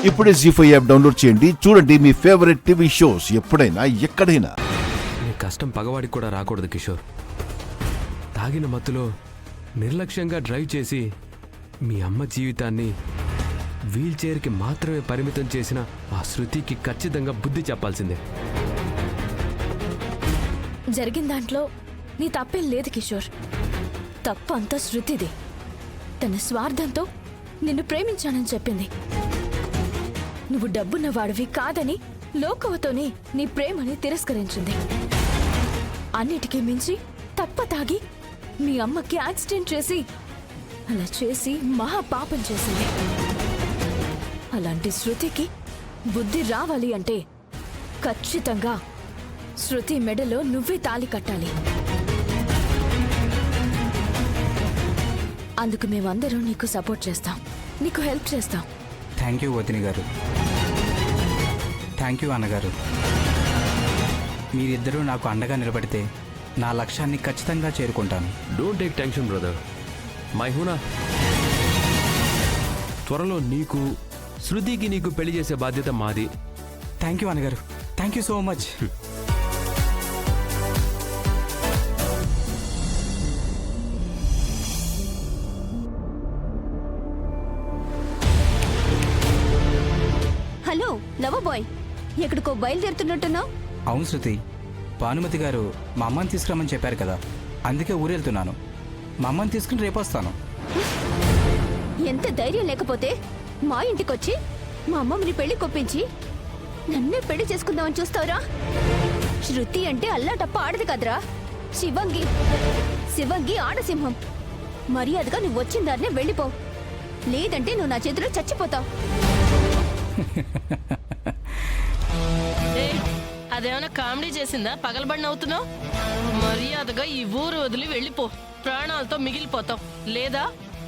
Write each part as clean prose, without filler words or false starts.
ఇప్పుడే జీ5 app download చేయండి. చూడండి మీ ఫేవరెట్ టీవీ షోస్ ఎప్పుడైనా ఎక్కడైనా. నీ కష్టం పగవాడికి కూడా రాకూడదు కిషోర్. తాగిన మత్తులో నిర్లక్ష్యంగా డ్రైవ్ చేసి మీ అమ్మ జీవితాన్ని వీల్ చైర్కి మాత్రమే పరిమితం చేసిన ఆ శృతికి ఖచ్చితంగా బుద్ధి చెప్పాల్సిందే. జరిగిన దాంట్లో నీ తప్పేం లేదు కిషోర్. తప్పు అంతా శృతిది. తన స్వార్థంతో నిన్ను ప్రేమించానని చెప్పింది. నువ్వు డబ్బున్న వాడివి కాదని లోకవతోనే నీ ప్రేమని తిరస్కరించింది. అన్నిటికీ మించి తప్ప తాగి మీ అమ్మకి యాక్సిడెంట్ చేసి అలా చేసి మహా పాపం చేసింది. అలాంటి శృతికి బుద్ధి రావాలి అంటే ఖచ్చితంగా శృతి మెడలో నువ్వే తాళి కట్టాలి. అందుకు మేమందరం నీకు సపోర్ట్ చేస్తాం, నీకు హెల్ప్ చేస్తాం. థ్యాంక్ యూ వదిని గారు. థ్యాంక్ యూ అన్నగారు. మీరిద్దరూ నాకు అండగా నిలబడితే నా లక్ష్యాన్ని ఖచ్చితంగా చేరుకుంటాను. Don't take tension brother. మై హూనా. త్వరలో నీకు శృతికి నీకు పెళ్లి చేసే బాధ్యత మాది. థ్యాంక్ యూ అన్నగారు. Thank you so much. Hello love boy, ఎక్కడికో బయలుదేరుతున్నట్టున్నావు? అవును శృతి, భానుమతి గారు మా అమ్మని తీసుకురమ్మని చెప్పారు కదా, అందుకే ఊరెళ్తున్నాను. మా అమ్మని తీసుకుని రేపు వస్తాను. ఎంత ధైర్యం లేకపోతే మా ఇంటికొచ్చి మా అమ్మమ్మని పెళ్లి కొప్పించి నన్నే పెళ్లి చేసుకుందామని చూస్తావురా? శృతి అంటే అల్లాటప్ప ఆడది కదరా, శివంగి ఆడసింహం. మర్యాదగా నువ్వు వచ్చిన దారినే వెళ్ళిపో, లేదంటే నువ్వు నా చేతిలో చచ్చిపోతావు. అదేమైనా కామెడీ చేసిందా? పగలబడి అవుతున్నావు. మర్యాదగా ఈ ఊరు వదిలి వెళ్ళిపో, ప్రాణాలతో మిగిలిపోతావు. లేదా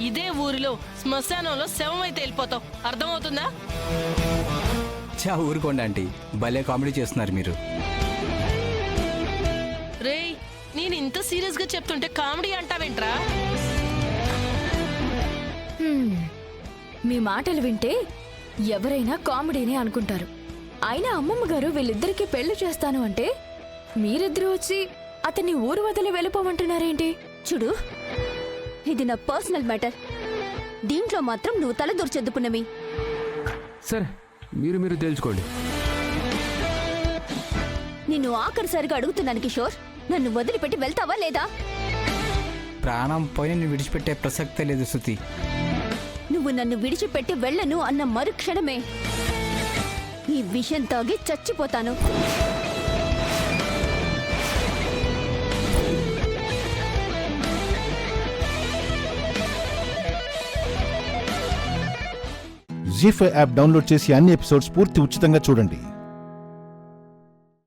ఇదే ఊరిలో శ్మశానంలో శవమైతే వెళ్ళిపోతావు. అర్థమవుతుందా? చా ఊరుకోండి ఆంటీ, భలే కామెడీ చేస్తున్నారు మీరు. రేయ్, నేను ఇంత సీరియస్ గా చెప్తుంటే కామెడీ అంటావేంట్రా? మీ మాటలు వింటే ఎవరైనా కామెడీని అనుకుంటారు. అయినా అమ్మమ్మ గారు వీళ్ళిద్దరికీ పెళ్లి చేస్తాను అంటే మీరిద్దరూ వచ్చి అతన్ని ఊరు వదిలి వెళ్ళిపోమంటున్నారేంటి? చూడు, ఇది నా పర్సనల్ మ్యాటర్. దీంట్లో మాత్రం నువ్వు తల దూర్చొద్దు పున్నమి. సరే, మీరు తెలుసుకోండి. నిన్ను ఆఖరిసారిగా అడుగుతున్నాను కిషోర్, నన్ను వదిలిపెట్టి వెళ్తావా లేదా? ప్రాణం పోయిన నేను విడిచిపెట్టే ప్రసక్తే లేదు శృతి. నువ్వు నన్ను విడిచిపెట్టి వెళ్ళను అన్న మరుక్షణమే ఈ విషయం తాగి చచ్చిపోతాను. జీ5 యాప్ డౌన్లోడ్ చేసి అన్ని ఎపిసోడ్స్ పూర్తి ఉచితంగా చూడండి.